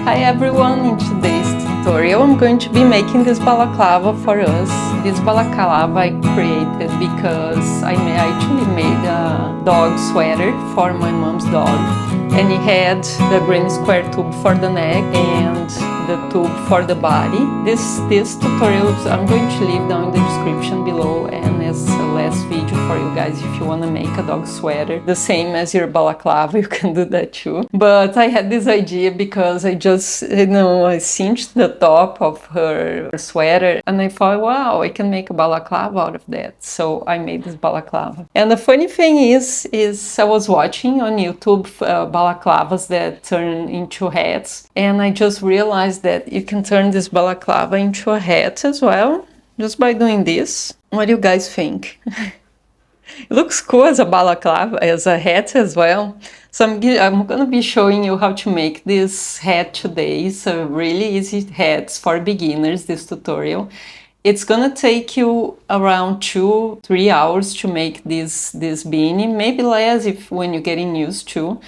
Hi everyone, in today's tutorial I'm going to be making this balaclava for us. This balaclava I created because I actually made a dog sweater for my mom's dog, and it had the green square tube for the neck and the tube for the body. This tutorial I'm going to leave down in the description below, and as a last video for you guys, if you want to make a dog sweater the same as your balaclava, you can do that too. But I had this idea because I just, I cinched the top of her sweater and I thought, wow, I can make a balaclava out of that. So I made this balaclava. And the funny thing is I was watching on YouTube balaclavas that turn into hats, and I just realized that you can turn this balaclava into a hat as well, just by doing this. What do you guys think? It looks cool as a balaclava, as a hat as well. So I'm gonna be showing you how to make this hat today. It's a really easy hat for beginners, this tutorial. It's gonna take you around 2-3 hours to make this beanie, maybe less when you're getting used to.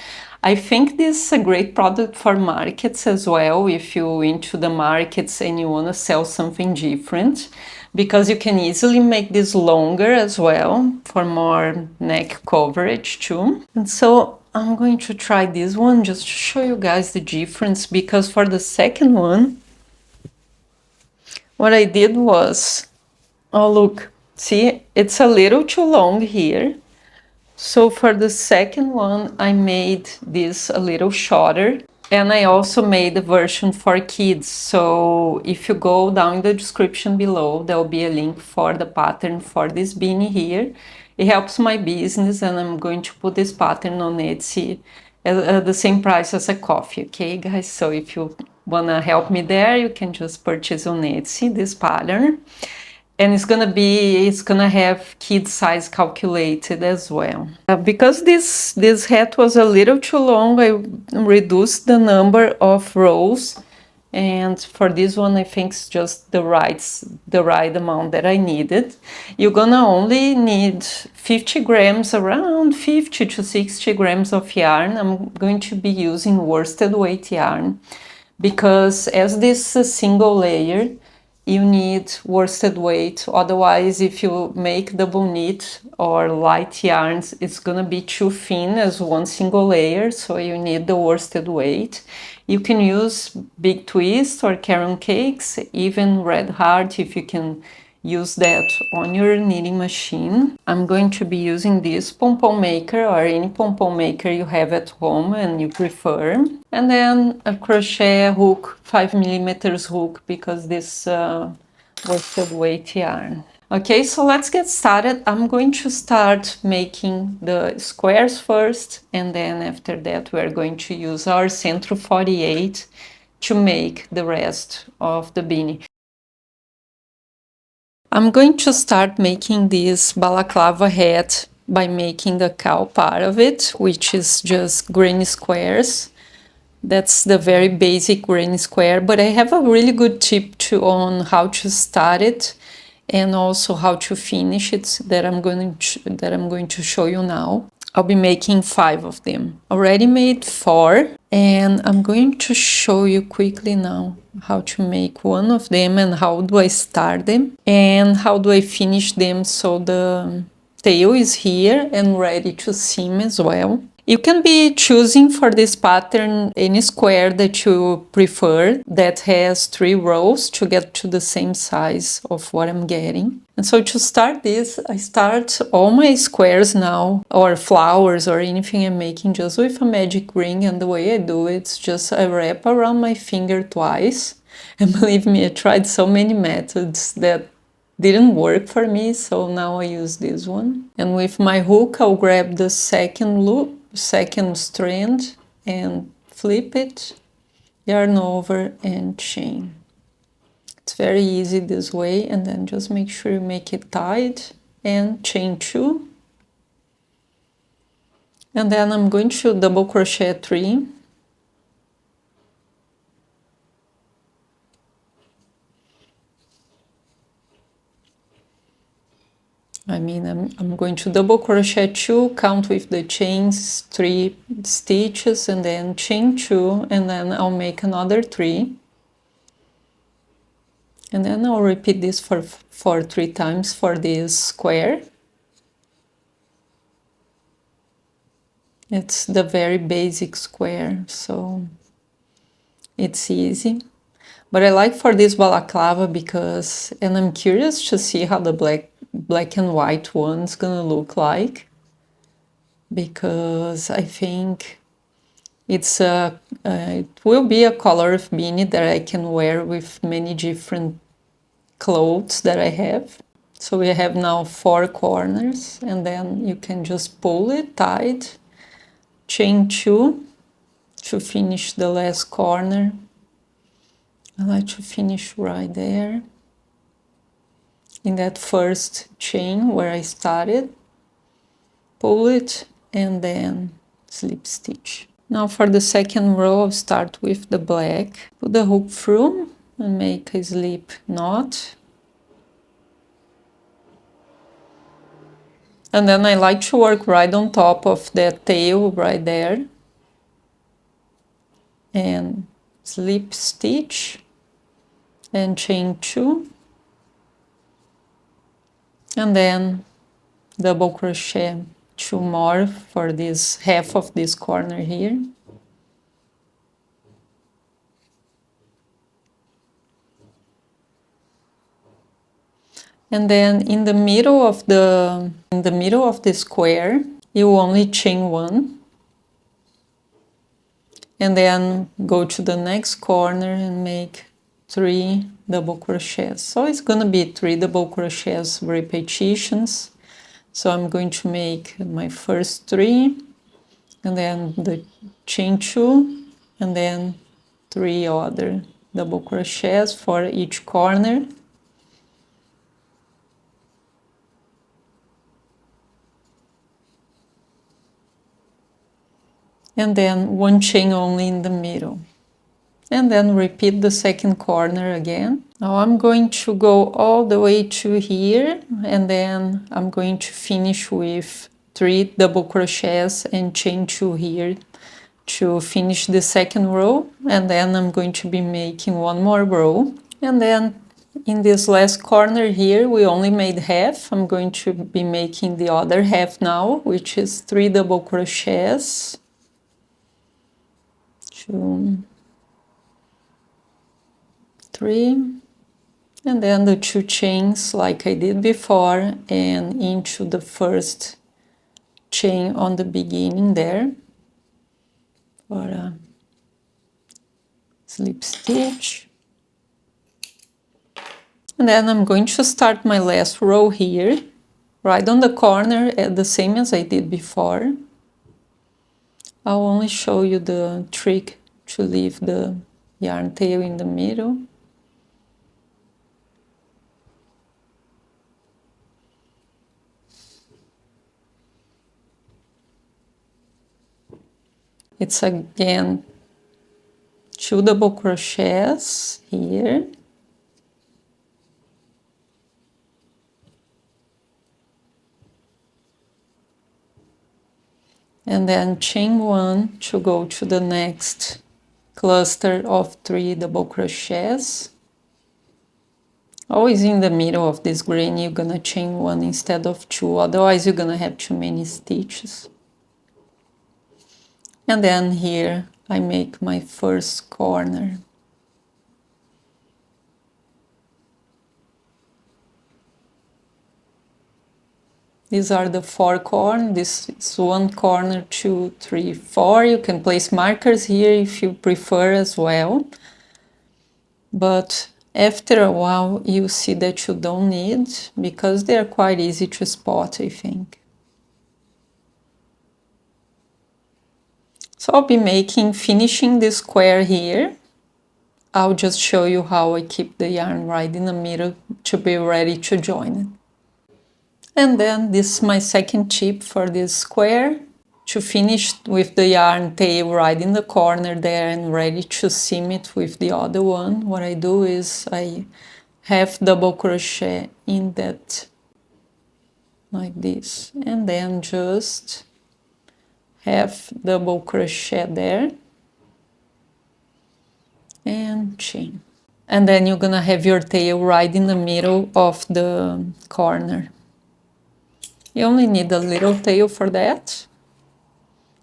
I think this is a great product for markets as well, if you're into the markets and you want to sell something different, because you can easily make this longer as well for more neck coverage too. And so I'm going to try this one just to show you guys the difference, because for the second one, what I did was, oh look, see, it's a little too long here. So for the second one, I made this a little shorter, and I also made a version for kids. So if you go down in the description below, there will be a link for the pattern for this beanie here. It helps my business, and I'm going to put this pattern on Etsy at the same price as a coffee, okay guys? So if you wanna help me there, you can just purchase on Etsy this pattern. And it's gonna have kid size calculated as well. Because this hat was a little too long, I reduced the number of rows, and for this one I think it's just the right amount that I needed. You're gonna only need 50 grams, around 50 to 60 grams of yarn. I'm going to be using worsted weight yarn, because as this is a single layer, you need worsted weight. Otherwise, if you make double knit or light yarns, it's gonna be too thin as one single layer, so you need the worsted weight. You can use big twist or carom cakes, even red heart, if you can use that on your knitting machine. I'm going to be using this pom-pom maker, or any pom-pom maker you have at home and you prefer. And then a crochet hook, 5mm hook, because this worsted weight yarn. Okay, so let's get started. I'm going to start making the squares first, and then after that we're going to use our Sentro 48 to make the rest of the beanie. I'm going to start making this balaclava hat by making the cowl part of it, which is just granny squares. That's the very basic granny square, but I have a really good tip on how to start it and also how to finish it that I'm going to show you now. I'll be making 5 of them. Already made 4, and I'm going to show you quickly now how to make one of them and how do I start them and how do I finish them, so the tail is here and ready to seam as well. You can be choosing for this pattern any square that you prefer that has 3 rows to get to the same size of what I'm getting. And so to start this, I start all my squares now, or flowers or anything I'm making, just with a magic ring. And the way I do it's just I wrap around my finger twice. And believe me, I tried so many methods that didn't work for me, so now I use this one. And with my hook, I'll grab the second loop, second strand, and flip it, yarn over, and chain. It's very easy this way, and then just make sure you make it tight and chain 2. And then I'm going to double crochet 3. I'm going to double crochet 2, count with the chains 3 stitches, and then chain 2, and then I'll make another 3. And then I'll repeat this for 3 times for this square. It's the very basic square, so it's easy. But I like for this balaclava because, and I'm curious to see how the black and white one's gonna look like, because I think it will be a color of beanie that I can wear with many different clothes that I have. So we have now 4 corners, and then you can just pull it tight, chain 2 to finish the last corner. I like to finish right there in that first chain where I started, pull it, and then slip stitch. Now for the second row, I'll start with the black, put the hook through and make a slip knot. And then I like to work right on top of that tail right there, and slip stitch and chain 2, and then double crochet 2 more for this half of this corner here. And then in the middle of the square, you only chain 1, and then go to the next corner and make 3 double crochets. So it's gonna be 3 double crochets repetitions. So I'm going to make my first 3, and then the chain 2, and then 3 other double crochets for each corner. And then 1 chain only in the middle. And then repeat the second corner again. Now I'm going to go all the way to here, and then I'm going to finish with 3 double crochets and chain 2 here to finish the second row, and then I'm going to be making 1 more row. And then in this last corner here, we only made half. I'm going to be making the other half now, which is 3 double crochets. 2, 3, and then the 2 chains like I did before, and into the first chain on the beginning there for a slip stitch. And then I'm going to start my last row here, right on the corner, at the same as I did before. I'll only show you the trick to leave the yarn tail in the middle. It's again 2 double crochets here. And then chain 1 to go to the next cluster of 3 double crochets. Always in the middle of this green, you're gonna chain 1 instead of 2, otherwise you're gonna have too many stitches. And then here I make my first corner. These are the 4 corners. This is 1 corner, 2, 3, 4. You can place markers here if you prefer as well. But after a while, you see that you don't need, because they're quite easy to spot, I think. So I'll be finishing this square here. I'll just show you how I keep the yarn right in the middle to be ready to join it. And then this is my second tip for this square. To finish with the yarn tail right in the corner there and ready to seam it with the other one, what I do is I half double crochet in that like this, and then just half double crochet there and chain. And then you're gonna have your tail right in the middle of the corner. You only need a little tail for that.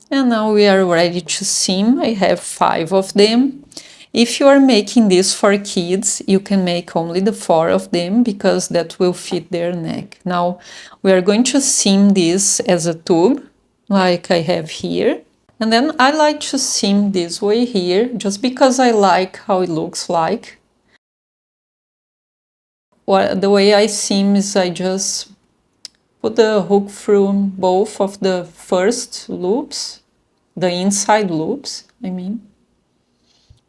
And now we are ready to seam. I have 5 of them. If you are making this for kids, you can make only the 4 of them because that will fit their neck. Now we are going to seam this as a tube, like I have here. And then I like to seam this way here, just because I like how it looks like. The way I seam is I just put the hook through both of the first loops, the inside loops, I mean.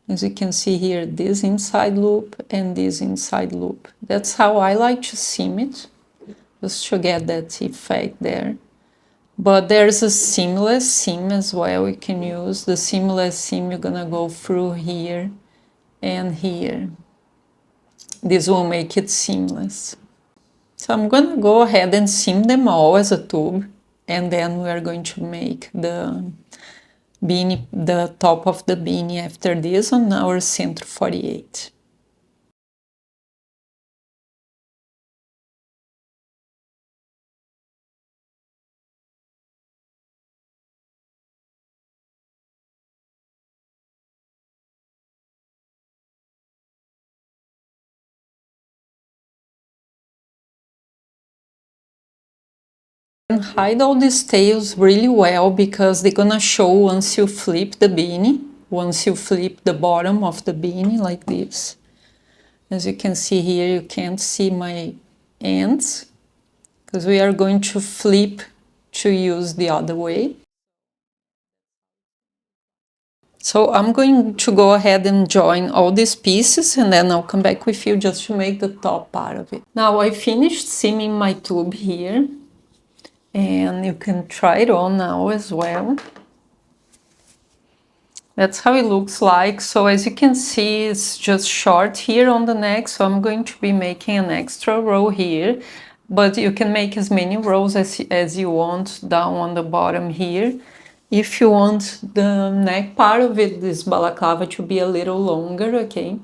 As you can see here, this inside loop and this inside loop. That's how I like to seam it, just to get that effect there. But there's a seamless seam as well you can use. The seamless seam, you're gonna go through here and here. This will make it seamless. So I'm gonna go ahead and seam them all as a tube, and then we are going to make the beanie, the top of the beanie after this on our Sentro 48. And hide all these tails really well because they're gonna show once you flip the beanie, once you flip the bottom of the beanie like this. As you can see here, you can't see my ends because we are going to flip to use the other way. So I'm going to go ahead and join all these pieces and then I'll come back with you just to make the top part of it. Now I finished seaming my tube here. And you can try it on now as well. That's how it looks like. So as you can see, it's just short here on the neck. So I'm going to be making an extra row here. But you can make as many rows as you want down on the bottom here. If you want the neck part of it, this balaclava, to be a little longer, okay?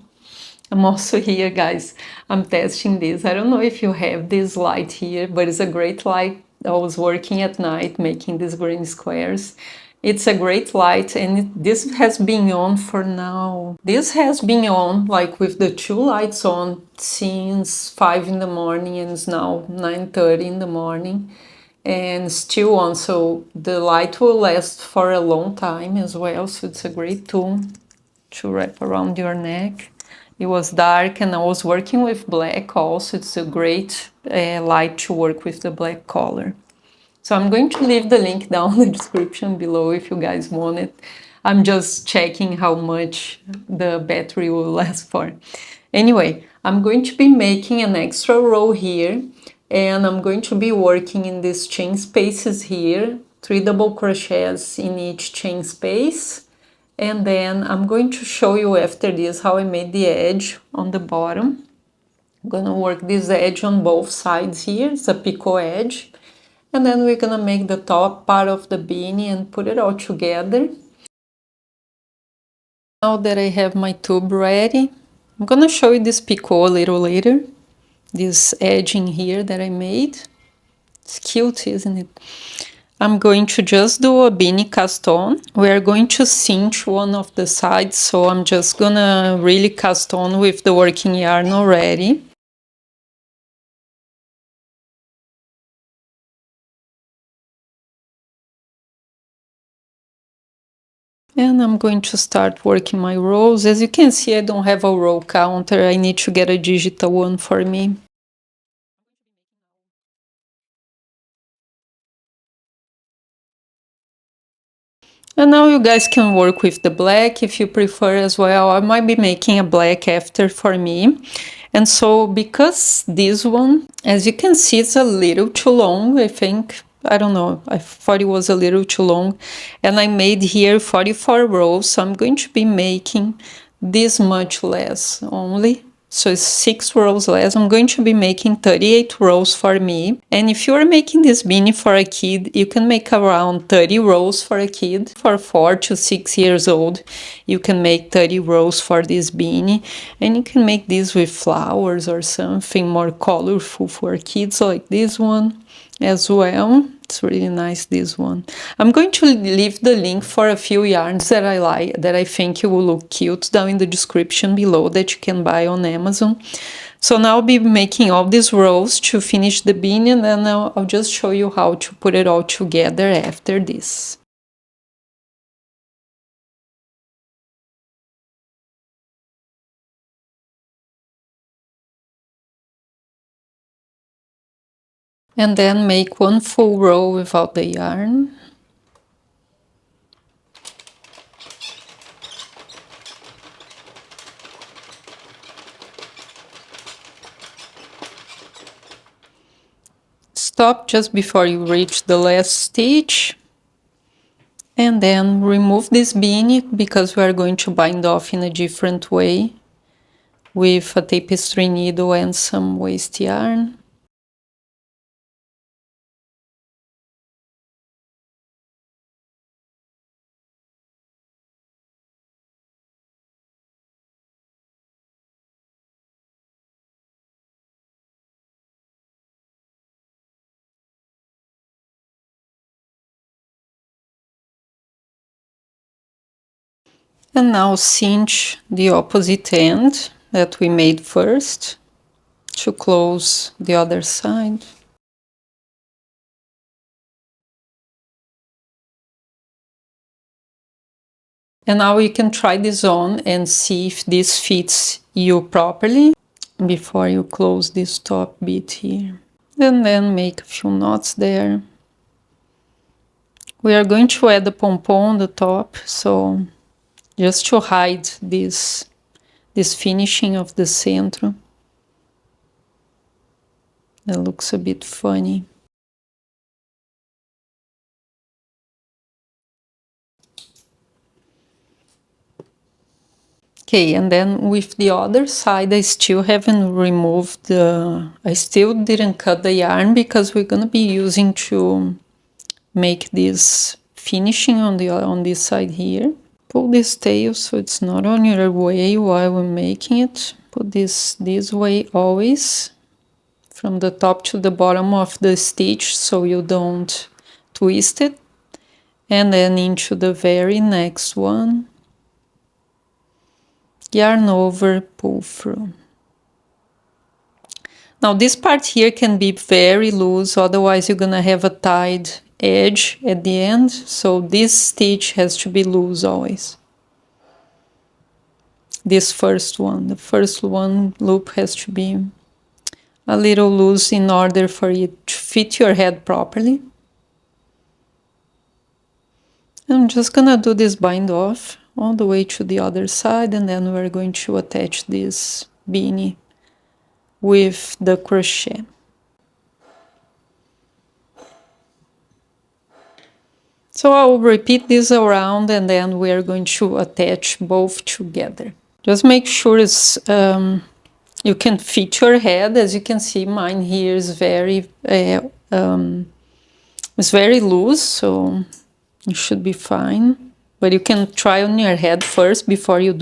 I'm also here, guys. I'm testing this. I don't know if you have this light here, but it's a great light. I was working at night making these green squares. It's a great light, and this has been on for now. This has been on, like with the 2 lights on, since 5 in the morning, and it's now 9:30 in the morning, and still on. So the light will last for a long time as well. So it's a great tool to wrap around your neck. It was dark and I was working with black also. It's a great light to work with the black color. So I'm going to leave the link down in the description below if you guys want it. I'm just checking how much the battery will last for. Anyway, I'm going to be making an extra row here and I'm going to be working in these chain spaces here, 3 double crochets in each chain space. And then I'm going to show you after this how I made the edge on the bottom. I'm gonna work this edge on both sides here. It's a picot edge. And then we're gonna make the top part of the beanie and put it all together. Now that I have my tube ready, I'm gonna show you this picot a little later. This edging here that I made. It's cute, isn't it? I'm going to just do a beanie cast on. We are going to cinch one of the sides, so I'm just gonna really cast on with the working yarn already. And I'm going to start working my rows. As you can see, I don't have a row counter. I need to get a digital one for me. And now you guys can work with the black if you prefer as well. I might be making a black after for me. And so because this one, as you can see, it's a little too long, I think. I don't know, I thought it was a little too long. And I made here 44 rows, so I'm going to be making this much less only. so it's 6 rows less. I'm going to be making 38 rows for me. And if you are making this beanie for a kid, you can make around 30 rows for a kid. For 4 to 6 years old, you can make 30 rows for this beanie. And you can make this with flowers or something more colorful for kids, like this one as well. It's really nice, this one. I'm going to leave the link for a few yarns that I like, that I think will look cute, down in the description below, that you can buy on Amazon. So now I'll be making all these rows to finish the beanie, and then I'll just show you how to put it all together after this. And then make one full row without the yarn. Stop just before you reach the last stitch. And then remove this beanie, because we are going to bind off in a different way with a tapestry needle and some waste yarn. And now cinch the opposite end that we made first to close the other side. And now you can try this on and see if this fits you properly before you close this top bit here. And then make a few knots there. We are going to add a pom-pom on the top, so just to hide this finishing of the Sentro. It looks a bit funny. Okay, and then with the other side, I still haven't removed I still didn't cut the yarn, because we're gonna be using to make this finishing on this side here. Pull this tail so it's not on your way while we're making it. Put this way always, from the top to the bottom of the stitch, so you don't twist it. And then into the very next one. Yarn over, pull through. Now this part here can be very loose, otherwise you're gonna have a tied edge at the end, so this stitch has to be loose always. This first one, the first one loop has to be a little loose in order for it to fit your head properly. I'm just gonna do this bind off all the way to the other side, and then we're going to attach this beanie with the crochet. So I'll repeat this around, and then we're going to attach both together. Just make sure you can fit your head. As you can see, mine here is very loose, so it should be fine. But you can try on your head first before you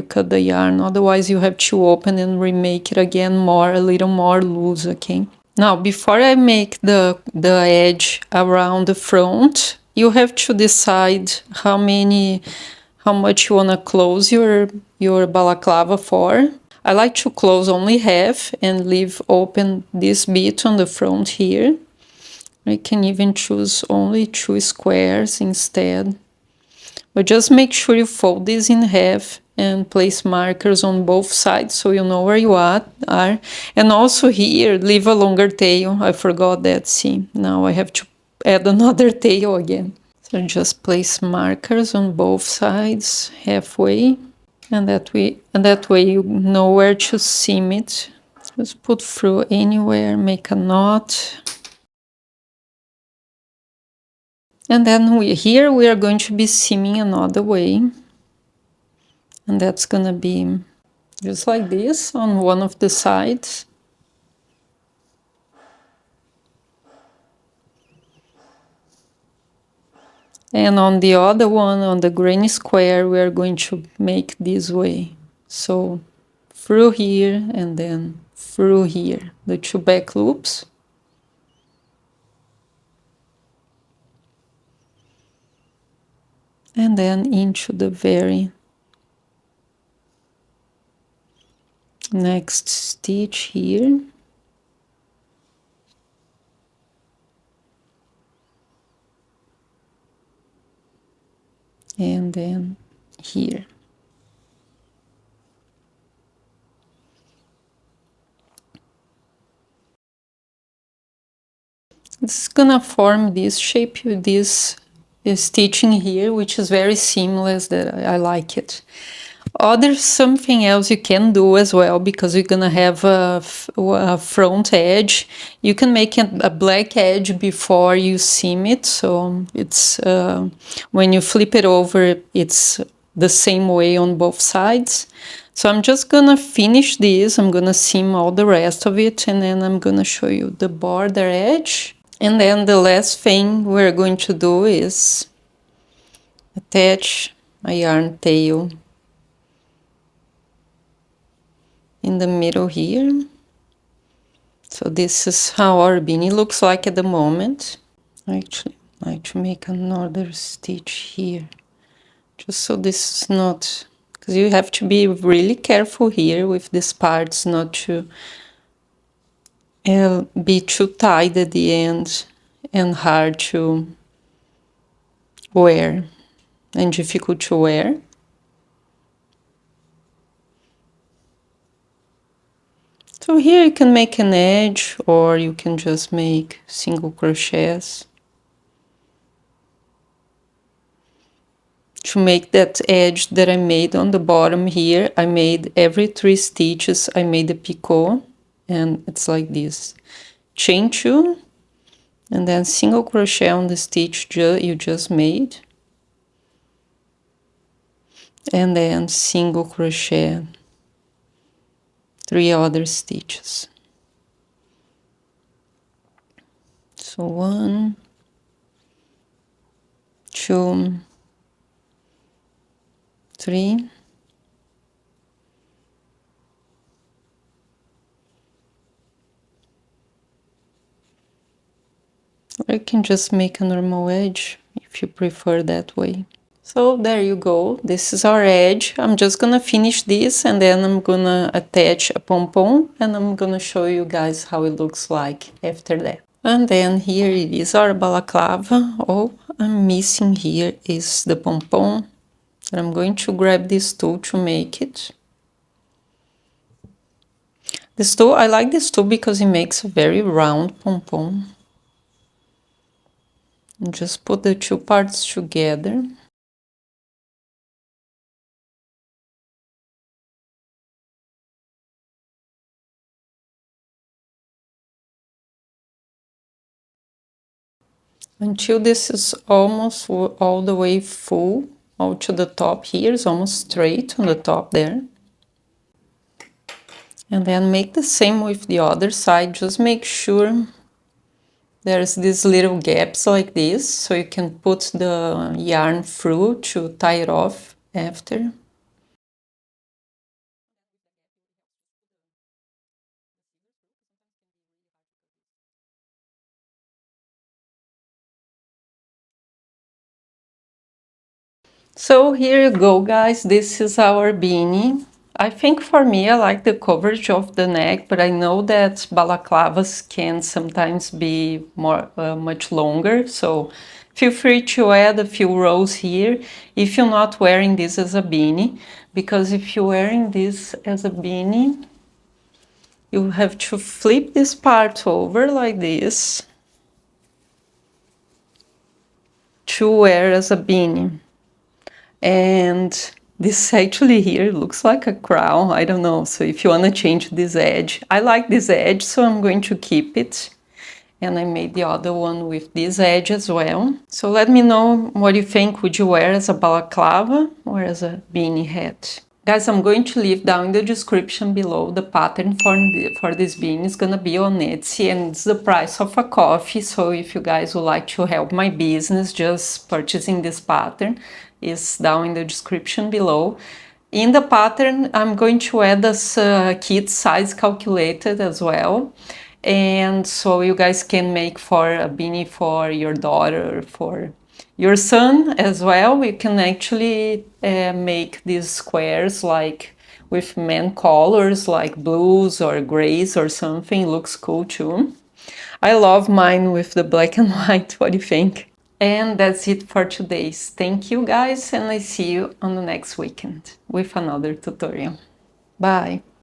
cut the yarn. Otherwise, you have to open and remake it again a little more loose, okay? Now, before I make the edge around the front, you have to decide how much you wanna close your balaclava for. I like to close only half and leave open this bit on the front here. I can even choose only 2 squares instead. But just make sure you fold this in half and place markers on both sides so you know where you are. And also here, leave a longer tail. I forgot that, see. Now I have to add another tail again. So just place markers on both sides, halfway. And that way you know where to seam it. Just put through anywhere, make a knot. And then here we are going to be seaming another way. And that's gonna be just like this on one of the sides. And on the other one, on the granny square, we are going to make this way. So through here and then through here, the 2 back loops. And then into the very next stitch here. And then here. It's gonna form this shape, this stitching here, which is very seamless, that I like it. There's something else you can do as well, because you're gonna have a front edge. You can make a black edge before you seam it, so it's when you flip it over, it's the same way on both sides. So I'm just gonna finish this, I'm gonna seam all the rest of it, and then I'm gonna show you the border edge. And then the last thing we're going to do is attach a yarn tail in the middle here. So this is how our beanie looks like at the moment. Actually, I like to make another stitch here, just so this is not, because you have to be really careful here with these parts, not to be too tight at the end and hard to wear and difficult to wear. So here you can make an edge, or you can just make single crochets. To make that edge that I made on the bottom here, I made every 3 stitches, I made a picot, and it's like this. Chain 2, and then single crochet on the stitch you just made, and then single crochet 3 other stitches. So 1, 2, 3, or you can just make a normal edge if you prefer that way. So there you go, this is our edge. I'm just gonna finish this, and then I'm gonna attach a pom-pom, and I'm gonna show you guys how it looks like after that. And then here it is, our balaclava. All I'm missing here is the pom-pom. I'm going to grab this tool to make it. This tool, I like this tool because it makes a very round pom-pom. Just put the 2 parts together. Until this is almost all the way full, all to the top here, is almost straight on the top there. And then make the same with the other side, just make sure there's these little gaps like this, so you can put the yarn through to tie it off after. So here you go, guys, this is our beanie. I think for me, I like the coverage of the neck, but I know that balaclavas can sometimes be much longer, so feel free to add a few rows here if you're not wearing this as a beanie, because if you're wearing this as a beanie, you have to flip this part over like this to wear as a beanie. And this actually here looks like a crown, I don't know, so if you want to change this edge, I like this edge, so I'm going to keep it. And I made the other one with this edge as well. So let me know what you think, would you wear as a balaclava or as a beanie hat? Guys, I'm going to leave down in the description below the pattern for this beanie. It's gonna be on Etsy, and it's the price of a coffee. So if you guys would like to help my business, just purchasing this pattern is down in the description below. In the pattern, I'm going to add this kit size calculated as well. And so you guys can make for a beanie for your daughter, for your son as well. You can actually make these squares like with main colors like blues or grays or something. Looks cool too. I love mine with the black and white. What do you think? And that's it for today. Thank you guys, and I see you on the next weekend with another tutorial. Bye!